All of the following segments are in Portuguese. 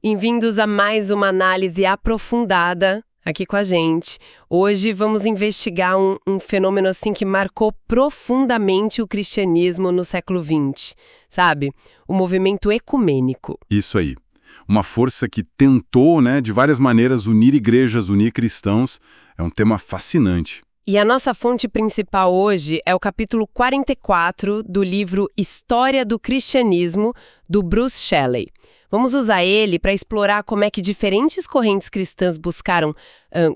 Bem-vindos a mais uma análise aprofundada aqui com a gente. Hoje vamos investigar um fenômeno assim que marcou profundamente o cristianismo no século XX, sabe? O movimento ecumênico. Isso aí. Uma força que tentou, de várias maneiras, unir igrejas, unir cristãos. É um tema fascinante. E a nossa fonte principal hoje é o capítulo 44 do livro História do Cristianismo, do Bruce Shelley. Vamos usar ele para explorar como é que diferentes correntes cristãs buscaram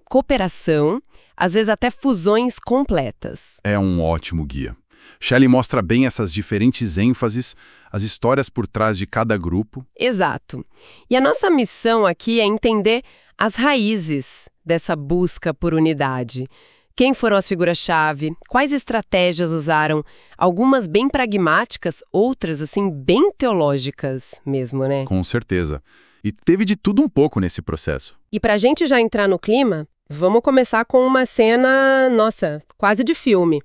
cooperação, às vezes até fusões completas. É um ótimo guia. Shelley mostra bem essas diferentes ênfases, as histórias por trás de cada grupo. Exato. E a nossa missão aqui é entender as raízes dessa busca por unidade. Quem foram as figuras-chave? Quais estratégias usaram? Algumas bem pragmáticas, outras, assim, bem teológicas mesmo, né? Com certeza. E teve de tudo um pouco nesse processo. E pra gente já entrar no clima, vamos começar com uma cena, nossa, quase de filme.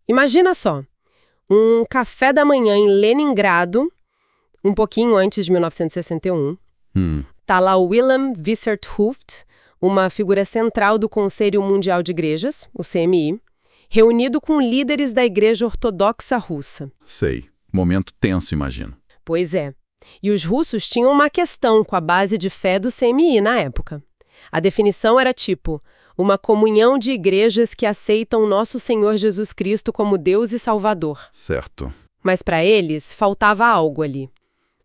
Imagina só, um café da manhã em Leningrado, um pouquinho antes de 1961. Tá lá o Willem Visser-Hooft, uma figura central do Conselho Mundial de Igrejas, o CMI, reunido com líderes da Igreja Ortodoxa Russa. Sei. Momento tenso, imagino. Pois é. E os russos tinham uma questão com a base de fé do CMI na época. A definição era tipo, uma comunhão de igrejas que aceitam nosso Senhor Jesus Cristo como Deus e Salvador. Certo. Mas para eles, faltava algo ali.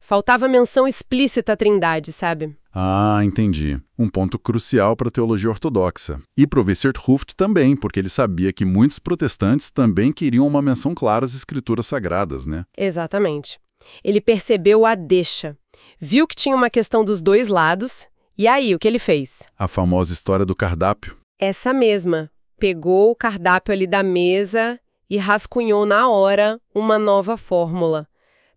Faltava menção explícita à Trindade, sabe? Ah, entendi. Um ponto crucial para a teologia ortodoxa. E para o Visser-Hooft também, porque ele sabia que muitos protestantes também queriam uma menção clara às escrituras sagradas, né? Exatamente. Ele percebeu a deixa. Viu que tinha uma questão dos dois lados. E aí, o que ele fez? A famosa história do cardápio. Essa mesma. Pegou o cardápio ali da mesa e rascunhou na hora uma nova fórmula,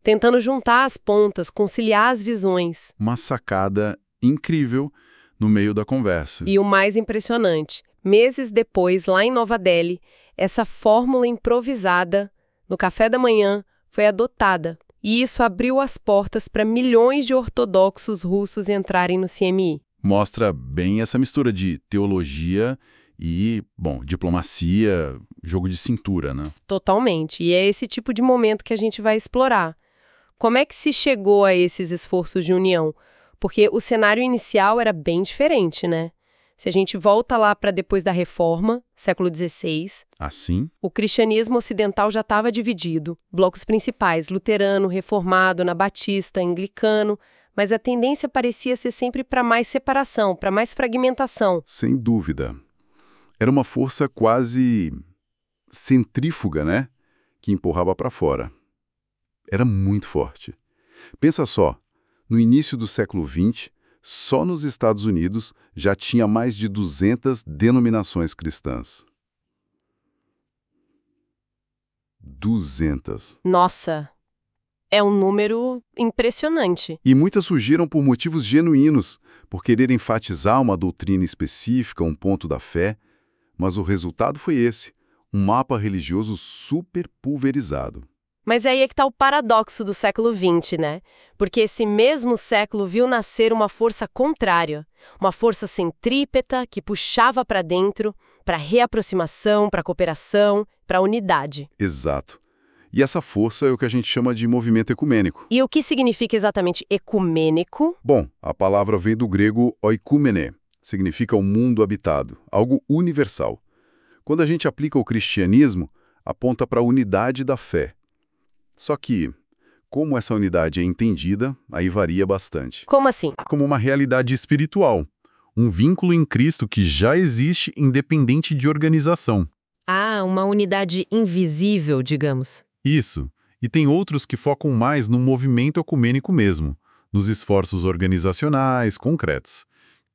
tentando juntar as pontas, conciliar as visões. Uma sacada incrível no meio da conversa. E o mais impressionante, meses depois, lá em Nova Delhi, essa fórmula improvisada, no café da manhã, foi adotada. E isso abriu as portas para milhões de ortodoxos russos entrarem no CMI. Mostra bem essa mistura de teologia e, diplomacia, jogo de cintura, né? Totalmente. E é esse tipo de momento que a gente vai explorar. Como é que se chegou a esses esforços de união? Porque o cenário inicial era bem diferente, né? Se a gente volta lá para depois da Reforma, século XVI, assim, o cristianismo ocidental já estava dividido. Blocos principais, luterano, reformado, anabatista, anglicano, mas a tendência parecia ser sempre para mais separação, para mais fragmentação. Sem dúvida. Era uma força quase centrífuga, né? Que empurrava para fora. Era muito forte. Pensa só, no início do século XX, só nos Estados Unidos já tinha mais de 200 denominações cristãs. 200. Nossa, é um número impressionante. E muitas surgiram por motivos genuínos, por querer enfatizar uma doutrina específica, um ponto da fé, mas o resultado foi esse, um mapa religioso super pulverizado. Mas aí é que está o paradoxo do século XX, né? Porque esse mesmo século viu nascer uma força contrária, uma força centrípeta que puxava para dentro, para reaproximação, para cooperação, para unidade. Exato. E essa força é o que a gente chama de movimento ecumênico. E o que significa exatamente ecumênico? Bom, a palavra vem do grego oikoumene, significa o mundo habitado, algo universal. Quando a gente aplica o cristianismo, aponta para a unidade da fé. Só que, como essa unidade é entendida, aí varia bastante. Como assim? Como uma realidade espiritual, um vínculo em Cristo que já existe independente de organização. Ah, uma unidade invisível, digamos. Isso. E tem outros que focam mais no movimento ecumênico mesmo, nos esforços organizacionais concretos.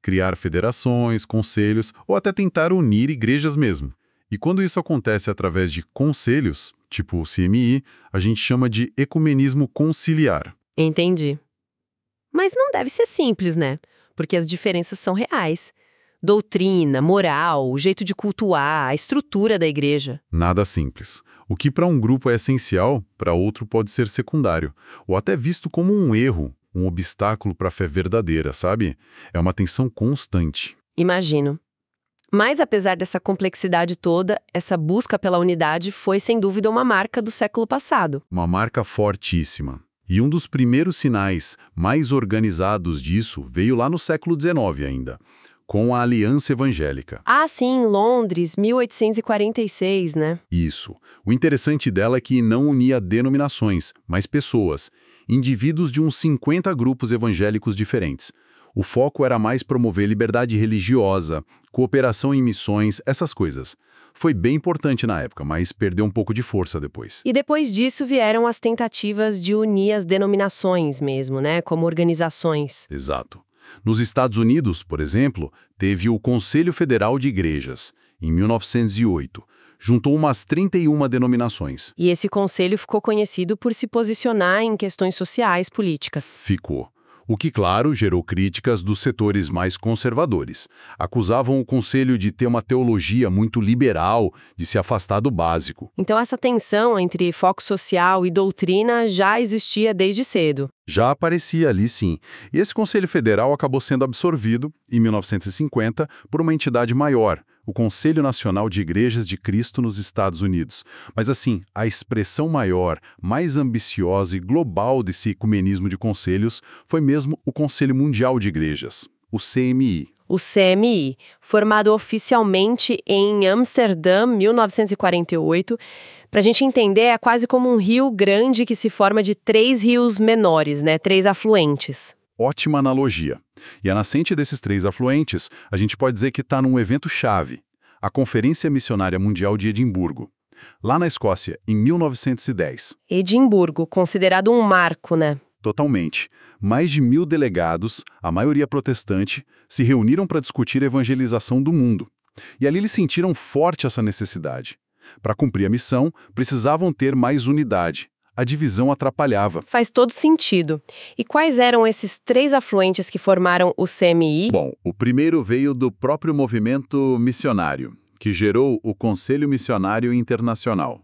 Criar federações, conselhos ou até tentar unir igrejas mesmo. E quando isso acontece através de conselhos, tipo o CMI, a gente chama de ecumenismo conciliar. Entendi. Mas não deve ser simples, né? Porque as diferenças são reais. Doutrina, moral, o jeito de cultuar, a estrutura da igreja. Nada simples. O que para um grupo é essencial, para outro pode ser secundário, ou até visto como um erro, um obstáculo para a fé verdadeira, sabe? É uma tensão constante. Imagino. Mas, apesar dessa complexidade toda, essa busca pela unidade foi, sem dúvida, uma marca do século passado. Uma marca fortíssima. E um dos primeiros sinais mais organizados disso veio lá no século XIX ainda, com a Aliança Evangélica. Ah, sim, em Londres, 1846, né? Isso. O interessante dela é que não unia denominações, mas pessoas, indivíduos de uns 50 grupos evangélicos diferentes. O foco era mais promover liberdade religiosa, cooperação em missões, essas coisas. Foi bem importante na época, mas perdeu um pouco de força depois. E depois disso vieram as tentativas de unir as denominações mesmo, né? Como organizações. Exato. Nos Estados Unidos, por exemplo, teve o Conselho Federal de Igrejas, em 1908. Juntou umas 31 denominações. E esse conselho ficou conhecido por se posicionar em questões sociais, políticas. Ficou. O que, claro, gerou críticas dos setores mais conservadores. Acusavam o conselho de ter uma teologia muito liberal, de se afastar do básico. Então essa tensão entre foco social e doutrina já existia desde cedo. Já aparecia ali, sim. E esse Conselho Federal acabou sendo absorvido, em 1950, por uma entidade maior, o Conselho Nacional de Igrejas de Cristo nos Estados Unidos. Mas assim, a expressão maior, mais ambiciosa e global desse ecumenismo de conselhos foi mesmo o Conselho Mundial de Igrejas, o CMI. O CMI, formado oficialmente em Amsterdã, 1948, para a gente entender, é quase como um rio grande que se forma de 3 rios menores, né? 3 afluentes. Ótima analogia. E a nascente desses 3 afluentes, a gente pode dizer que está num evento-chave, a Conferência Missionária Mundial de Edimburgo, lá na Escócia, em 1910. Edimburgo, considerado um marco, né? Totalmente. Mais de 1.000 delegados, a maioria protestante, se reuniram para discutir a evangelização do mundo. E ali eles sentiram forte essa necessidade. Para cumprir a missão, precisavam ter mais unidade. A divisão atrapalhava. Faz todo sentido. E quais eram esses 3 afluentes que formaram o CMI? Bom, o primeiro veio do próprio movimento missionário, que gerou o Conselho Missionário Internacional.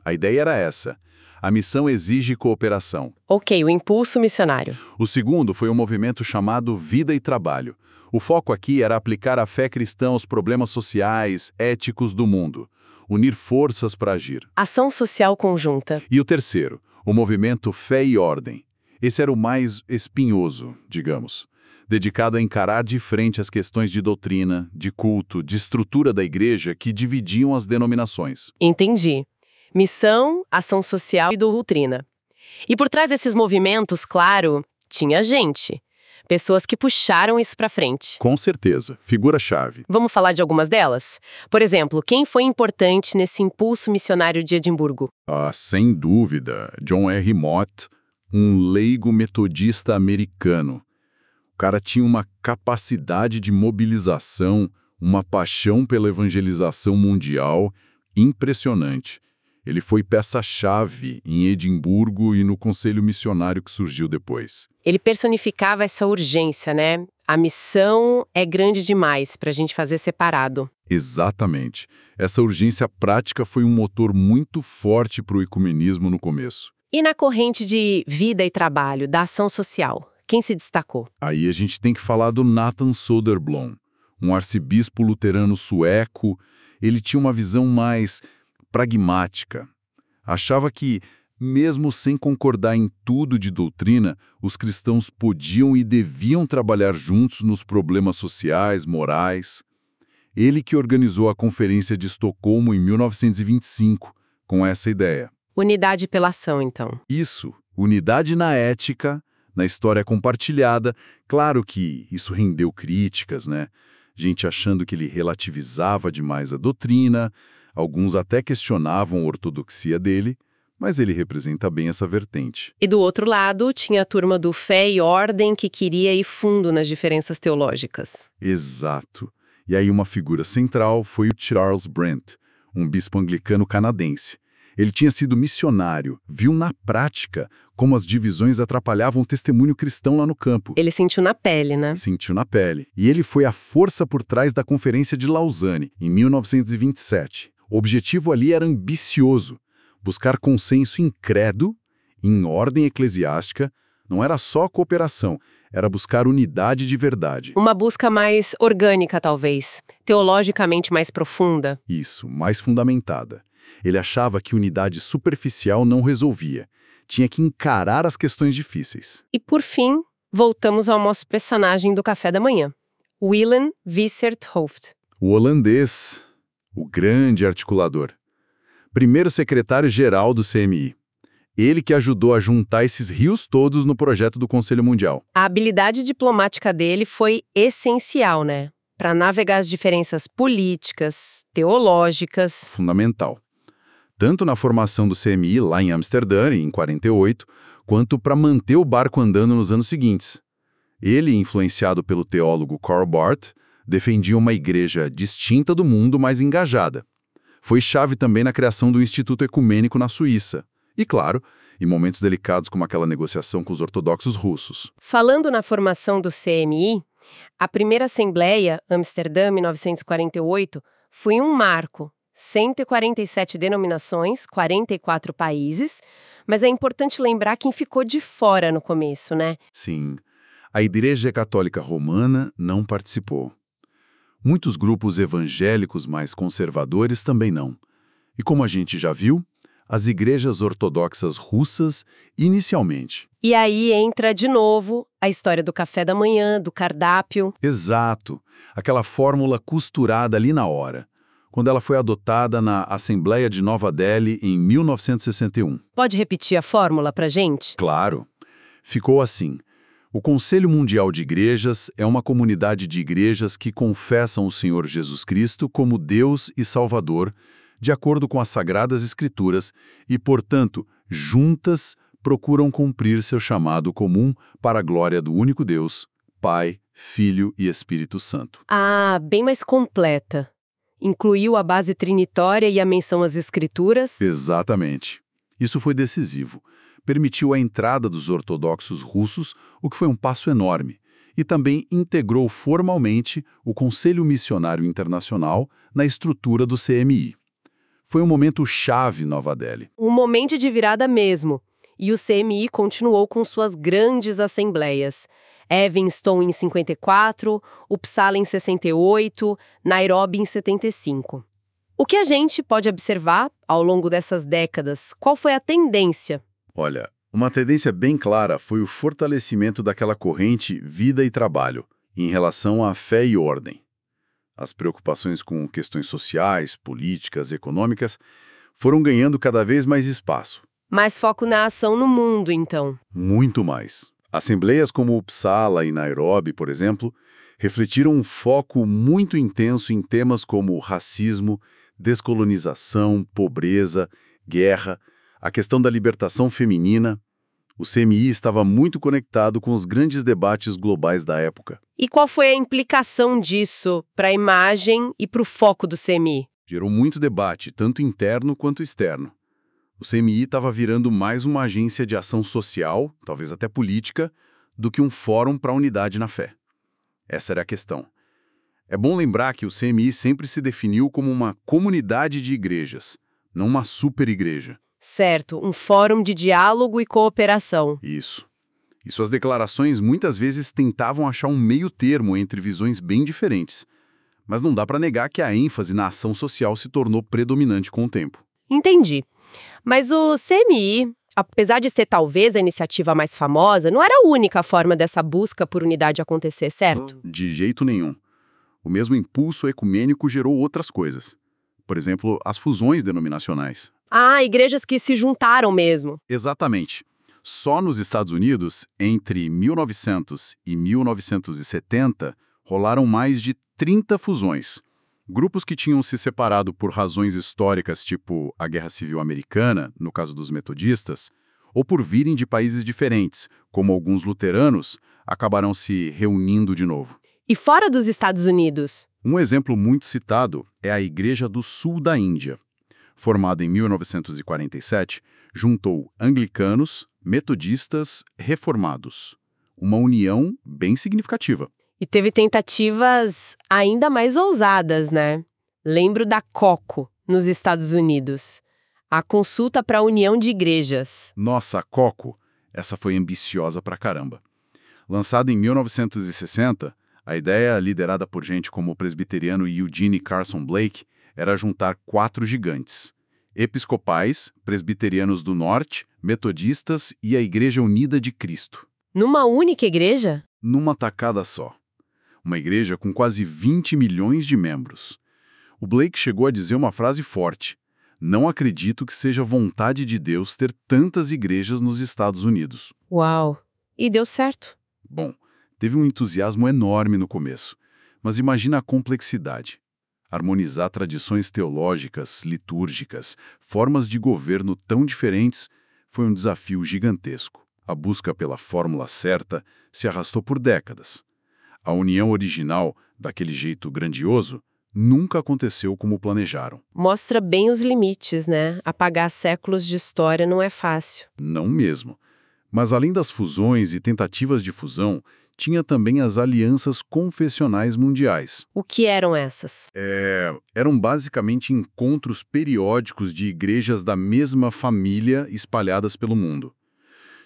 A ideia era essa. A missão exige cooperação. Ok, o impulso missionário. O segundo foi um movimento chamado Vida e Trabalho. O foco aqui era aplicar a fé cristã aos problemas sociais, éticos do mundo. Unir forças para agir. Ação social conjunta. E o terceiro, o movimento Fé e Ordem. Esse era o mais espinhoso, digamos, dedicado a encarar de frente as questões de doutrina, de culto, de estrutura da igreja que dividiam as denominações. Entendi. Missão, ação social e doutrina. E por trás desses movimentos, claro, tinha gente. Pessoas que puxaram isso para frente. Com certeza, figura-chave. Vamos falar de algumas delas? Por exemplo, quem foi importante nesse impulso missionário de Edimburgo? Sem dúvida, John R. Mott, um leigo metodista americano. O cara tinha uma capacidade de mobilização, uma paixão pela evangelização mundial impressionante. Ele foi peça-chave em Edimburgo e no conselho missionário que surgiu depois. Ele personificava essa urgência, né? A missão é grande demais para a gente fazer separado. Exatamente. Essa urgência prática foi um motor muito forte para o ecumenismo no começo. E na corrente de vida e trabalho, da ação social, quem se destacou? Aí a gente tem que falar do Nathan Söderblom, um arcebispo luterano sueco. Ele tinha uma visão mais pragmática. Achava que, mesmo sem concordar em tudo de doutrina, os cristãos podiam e deviam trabalhar juntos nos problemas sociais, morais. Ele que organizou a Conferência de Estocolmo em 1925, com essa ideia. Unidade pela ação, então. Isso, unidade na ética, na história compartilhada. Claro que isso rendeu críticas, né? Gente achando que ele relativizava demais a doutrina. Alguns até questionavam a ortodoxia dele, mas ele representa bem essa vertente. E do outro lado, tinha a turma do Fé e Ordem que queria ir fundo nas diferenças teológicas. Exato. E aí uma figura central foi o Charles Brent, um bispo anglicano canadense. Ele tinha sido missionário, viu na prática como as divisões atrapalhavam o testemunho cristão lá no campo. Ele sentiu na pele, né? Sentiu na pele. E ele foi a força por trás da Conferência de Lausanne, em 1927. O objetivo ali era ambicioso, buscar consenso em credo, em ordem eclesiástica, Não era só cooperação, era buscar unidade de verdade. Uma busca mais orgânica, talvez, teologicamente mais profunda. Isso, mais fundamentada. Ele achava que unidade superficial não resolvia. Tinha que encarar as questões difíceis. E, por fim, voltamos ao nosso personagem do café da manhã, Willem Westerdt Hooft. O holandês, o grande articulador. Primeiro secretário-geral do CMI. Ele que ajudou a juntar esses rios todos no projeto do Conselho Mundial. A habilidade diplomática dele foi essencial, né? Para navegar as diferenças políticas, teológicas. Fundamental. Tanto na formação do CMI lá em Amsterdã, em 48, quanto para manter o barco andando nos anos seguintes. Ele, influenciado pelo teólogo Karl Barth, defendia uma igreja distinta do mundo, mais engajada. Foi chave também na criação do Instituto Ecumênico na Suíça. E, claro, em momentos delicados como aquela negociação com os ortodoxos russos. Falando na formação do CMI, a primeira Assembleia, Amsterdã, 1948, foi um marco. 147 denominações, 44 países, mas é importante lembrar quem ficou de fora no começo, né? Sim, a Igreja Católica Romana não participou. Muitos grupos evangélicos mais conservadores também não. E como a gente já viu, as igrejas ortodoxas russas inicialmente. E aí entra de novo a história do café da manhã, do cardápio. Exato, aquela fórmula costurada ali na hora, quando ela foi adotada na Assembleia de Nova Delhi em 1961. Pode repetir a fórmula pra gente? Claro. Ficou assim. O Conselho Mundial de Igrejas é uma comunidade de igrejas que confessam o Senhor Jesus Cristo como Deus e Salvador, de acordo com as Sagradas Escrituras, e, portanto, juntas procuram cumprir seu chamado comum para a glória do único Deus, Pai, Filho e Espírito Santo. Ah, bem mais completa. Incluiu a base trinitória e a menção às Escrituras? Exatamente. Isso foi decisivo. Permitiu a entrada dos ortodoxos russos, o que foi um passo enorme, e também integrou formalmente o Conselho Missionário Internacional na estrutura do CMI. Foi um momento chave em Nova Delhi. Um momento de virada mesmo. E o CMI continuou com suas grandes assembleias. Evanston em 54, Uppsala em 68, Nairobi em 75. O que a gente pode observar ao longo dessas décadas? Qual foi a tendência? Olha, uma tendência bem clara foi o fortalecimento daquela corrente vida e trabalho, em relação à fé e ordem. As preocupações com questões sociais, políticas, econômicas foram ganhando cada vez mais espaço. Mais foco na ação no mundo, então. Muito mais. Assembleias como Uppsala e Nairobi, por exemplo, refletiram um foco muito intenso em temas como racismo, descolonização, pobreza, guerra, a questão da libertação feminina. O CMI estava muito conectado com os grandes debates globais da época. E qual foi a implicação disso para a imagem e para o foco do CMI? Gerou muito debate, tanto interno quanto externo. O CMI estava virando mais uma agência de ação social, talvez até política, do que um fórum para a unidade na fé. Essa era a questão. É bom lembrar que o CMI sempre se definiu como uma comunidade de igrejas, não uma super-igreja. Certo, um fórum de diálogo e cooperação. Isso. E suas declarações muitas vezes tentavam achar um meio termo entre visões bem diferentes. Mas não dá para negar que a ênfase na ação social se tornou predominante com o tempo. Entendi. Mas o CMI, apesar de ser talvez a iniciativa mais famosa, não era a única forma dessa busca por unidade acontecer, certo? De jeito nenhum. O mesmo impulso ecumênico gerou outras coisas. Por exemplo, as fusões denominacionais. Ah, igrejas que se juntaram mesmo. Exatamente. Só nos Estados Unidos, entre 1900 e 1970, rolaram mais de 30 fusões. Grupos que tinham se separado por razões históricas, tipo a Guerra Civil Americana, no caso dos metodistas, ou por virem de países diferentes, como alguns luteranos, acabaram se reunindo de novo. E fora dos Estados Unidos? Um exemplo muito citado é a Igreja do Sul da Índia. Formada em 1947, juntou anglicanos, metodistas, reformados. Uma união bem significativa. E teve tentativas ainda mais ousadas, né? Lembro da COCO, nos Estados Unidos. A Consulta para a União de Igrejas. Nossa, a COCO. Essa foi ambiciosa pra caramba. Lançada em 1960, a ideia, liderada por gente como o presbiteriano Eugene Carson Blake, era juntar 4 gigantes: episcopais, presbiterianos do norte, metodistas e a Igreja Unida de Cristo. Numa única igreja? Numa tacada só. Uma igreja com quase 20 milhões de membros. O Blake chegou a dizer uma frase forte: "Não acredito que seja vontade de Deus ter tantas igrejas nos Estados Unidos." Uau! E deu certo. Bom, teve um entusiasmo enorme no começo, mas imagina a complexidade. Harmonizar tradições teológicas, litúrgicas, formas de governo tão diferentes foi um desafio gigantesco. A busca pela fórmula certa se arrastou por décadas. A união original, daquele jeito grandioso, nunca aconteceu como planejaram. Mostra bem os limites, né? Apagar séculos de história não é fácil. Não mesmo. Mas além das fusões e tentativas de fusão, tinha também as alianças confessionais mundiais. O que eram essas? Eram basicamente encontros periódicos de igrejas da mesma família espalhadas pelo mundo.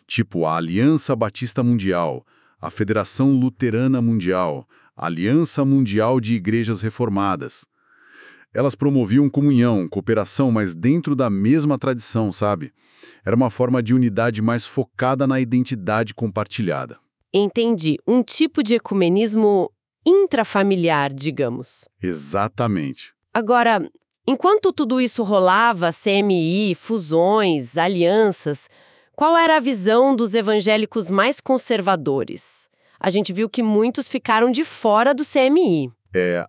Tipo a Aliança Batista Mundial, a Federação Luterana Mundial, a Aliança Mundial de Igrejas Reformadas. Elas promoviam comunhão, cooperação, mas dentro da mesma tradição, sabe? Era uma forma de unidade mais focada na identidade compartilhada. Entendi. Um tipo de ecumenismo intrafamiliar, digamos. Exatamente. Agora, enquanto tudo isso rolava, CMI, fusões, alianças, qual era a visão dos evangélicos mais conservadores? A gente viu que muitos ficaram de fora do CMI.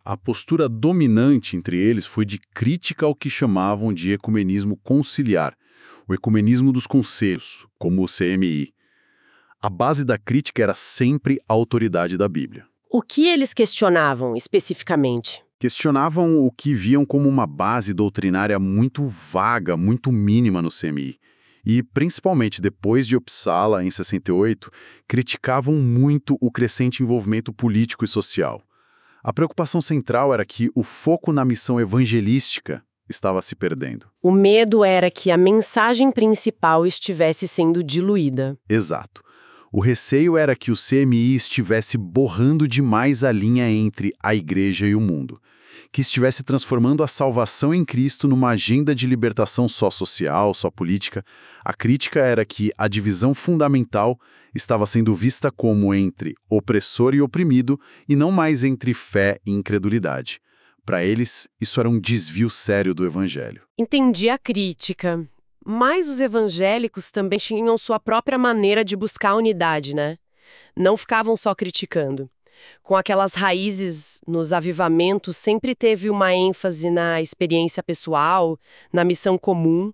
A postura dominante entre eles foi de crítica ao que chamavam de ecumenismo conciliar, o ecumenismo dos conselhos, como o CMI. A base da crítica era sempre a autoridade da Bíblia. O que eles questionavam, especificamente? Questionavam o que viam como uma base doutrinária muito vaga, muito mínima no CMI. E, principalmente depois de Uppsala, em 68, criticavam muito o crescente envolvimento político e social. A preocupação central era que o foco na missão evangelística estava se perdendo. O medo era que a mensagem principal estivesse sendo diluída. Exato. O receio era que o CMI estivesse borrando demais a linha entre a igreja e o mundo, que estivesse transformando a salvação em Cristo numa agenda de libertação só social, só política. A crítica era que a divisão fundamental estava sendo vista como entre opressor e oprimido e não mais entre fé e incredulidade. Para eles, isso era um desvio sério do evangelho. Entendi a crítica. Mas os evangélicos também tinham sua própria maneira de buscar a unidade, né? Não ficavam só criticando. Com aquelas raízes nos avivamentos, sempre teve uma ênfase na experiência pessoal, na missão comum.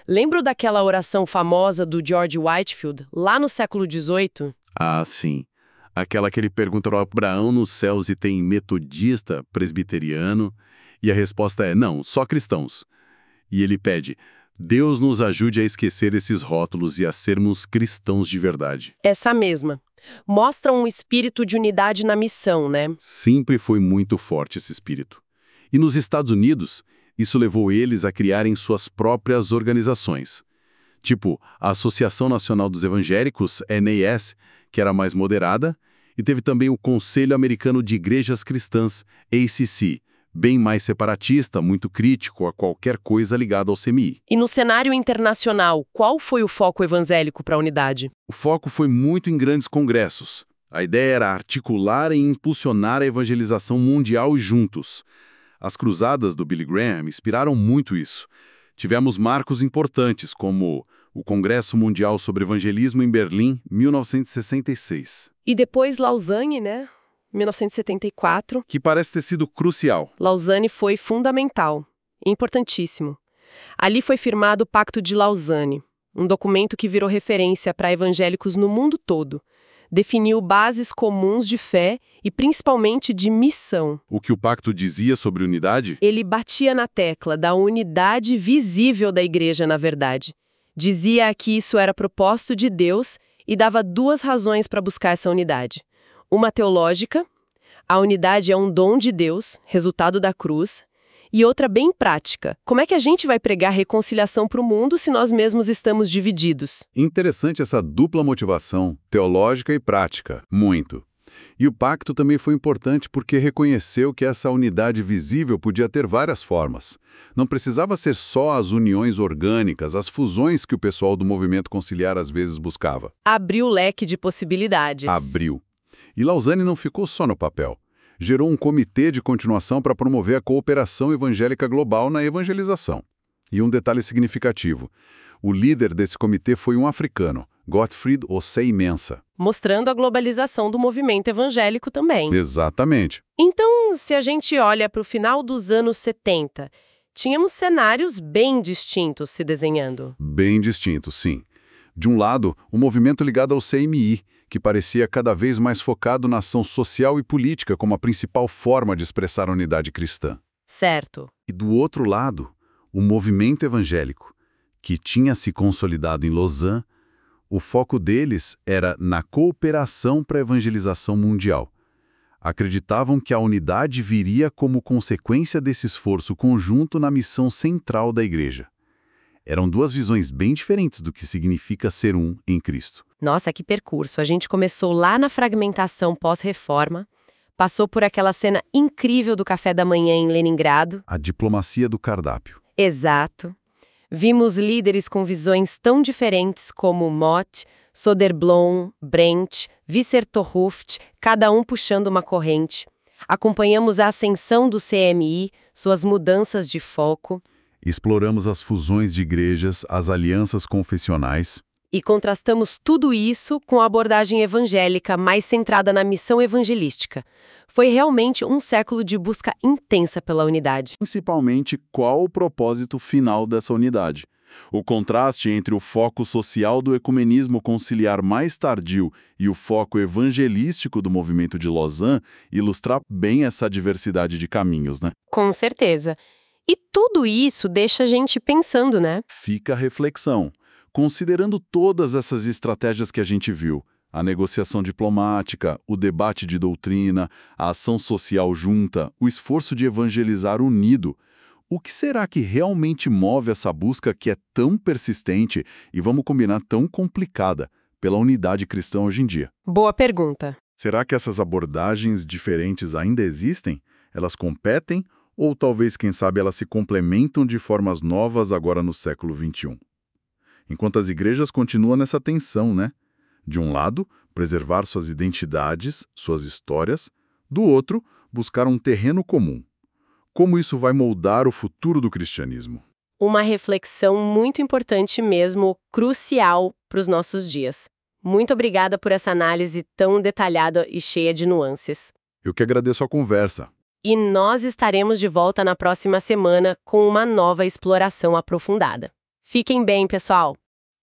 Lembro daquela oração famosa do George Whitefield, lá no século XVIII? Ah, sim. Aquela que ele pergunta para Abraão nos céus se tem metodista, presbiteriano, e a resposta é não, só cristãos. E ele pede: Deus nos ajude a esquecer esses rótulos e a sermos cristãos de verdade. Essa mesma. Mostra um espírito de unidade na missão, né? Sempre foi muito forte esse espírito. E nos Estados Unidos, isso levou eles a criarem suas próprias organizações. Tipo, a Associação Nacional dos Evangélicos, NAS, que era mais moderada, e teve também o Conselho Americano de Igrejas Cristãs, ACC, bem mais separatista, muito crítico a qualquer coisa ligada ao CMI. E no cenário internacional, qual foi o foco evangélico para a unidade? O foco foi muito em grandes congressos. A ideia era articular e impulsionar a evangelização mundial juntos. As cruzadas do Billy Graham inspiraram muito isso. Tivemos marcos importantes, como o Congresso Mundial sobre Evangelismo em Berlim, 1966. E depois Lausanne, né? 1974. Que parece ter sido crucial. Lausanne foi fundamental, importantíssimo. Ali foi firmado o Pacto de Lausanne, um documento que virou referência para evangélicos no mundo todo. Definiu bases comuns de fé e principalmente de missão. O que o pacto dizia sobre unidade? Ele batia na tecla da unidade visível da igreja, na verdade. Dizia que isso era propósito de Deus e dava 2 razões para buscar essa unidade. Uma teológica: a unidade é um dom de Deus, resultado da cruz, E outra bem prática. Como é que a gente vai pregar reconciliação para o mundo se nós mesmos estamos divididos? Interessante essa dupla motivação, teológica e prática, muito. E o pacto também foi importante porque reconheceu que essa unidade visível podia ter várias formas. Não precisava ser só as uniões orgânicas, as fusões que o pessoal do movimento conciliar às vezes buscava. Abriu o leque de possibilidades. Abriu. E Lausanne não ficou só no papel. Gerou um comitê de continuação para promover a cooperação evangélica global na evangelização. E um detalhe significativo: o líder desse comitê foi um africano, Gottfried Osei Mensah. Mostrando a globalização do movimento evangélico também. Exatamente. Então, se a gente olha para o final dos anos 70, tínhamos cenários bem distintos se desenhando. Bem distinto, sim. De um lado, o movimento ligado ao CMI, que parecia cada vez mais focado na ação social e política como a principal forma de expressar a unidade cristã. Certo. E do outro lado, o movimento evangélico, que tinha se consolidado em Lausanne. O foco deles era na cooperação para a evangelização mundial. Acreditavam que a unidade viria como consequência desse esforço conjunto na missão central da Igreja. Eram duas visões bem diferentes do que significa ser um em Cristo. Nossa, que percurso! A gente começou lá na fragmentação pós-reforma, passou por aquela cena incrível do café da manhã em Leningrado. A diplomacia do cardápio. Exato. Vimos líderes com visões tão diferentes como Mott, Soderblom, Brent, Visser-Tohruft, cada um puxando uma corrente. Acompanhamos a ascensão do CMI, suas mudanças de foco. Exploramos as fusões de igrejas, as alianças confessionais. E contrastamos tudo isso com a abordagem evangélica mais centrada na missão evangelística. Foi realmente um século de busca intensa pela unidade. Principalmente, qual o propósito final dessa unidade? O contraste entre o foco social do ecumenismo conciliar mais tardio e o foco evangelístico do movimento de Lausanne ilustra bem essa diversidade de caminhos, né? Com certeza. E tudo isso deixa a gente pensando, né? Fica a reflexão. Considerando todas essas estratégias que a gente viu, a negociação diplomática, o debate de doutrina, a ação social junta, o esforço de evangelizar unido, o que será que realmente move essa busca que é tão persistente e, vamos combinar, tão complicada pela unidade cristã hoje em dia? Boa pergunta. Será que essas abordagens diferentes ainda existem? Elas competem ou talvez, quem sabe, elas se complementam de formas novas agora no século XXI? Enquanto as igrejas continuam nessa tensão, né? De um lado, preservar suas identidades, suas histórias. Do outro, buscar um terreno comum. Como isso vai moldar o futuro do cristianismo? Uma reflexão muito importante mesmo, crucial para os nossos dias. Muito obrigada por essa análise tão detalhada e cheia de nuances. Eu que agradeço a conversa. E nós estaremos de volta na próxima semana com uma nova exploração aprofundada. Fiquem bem, pessoal!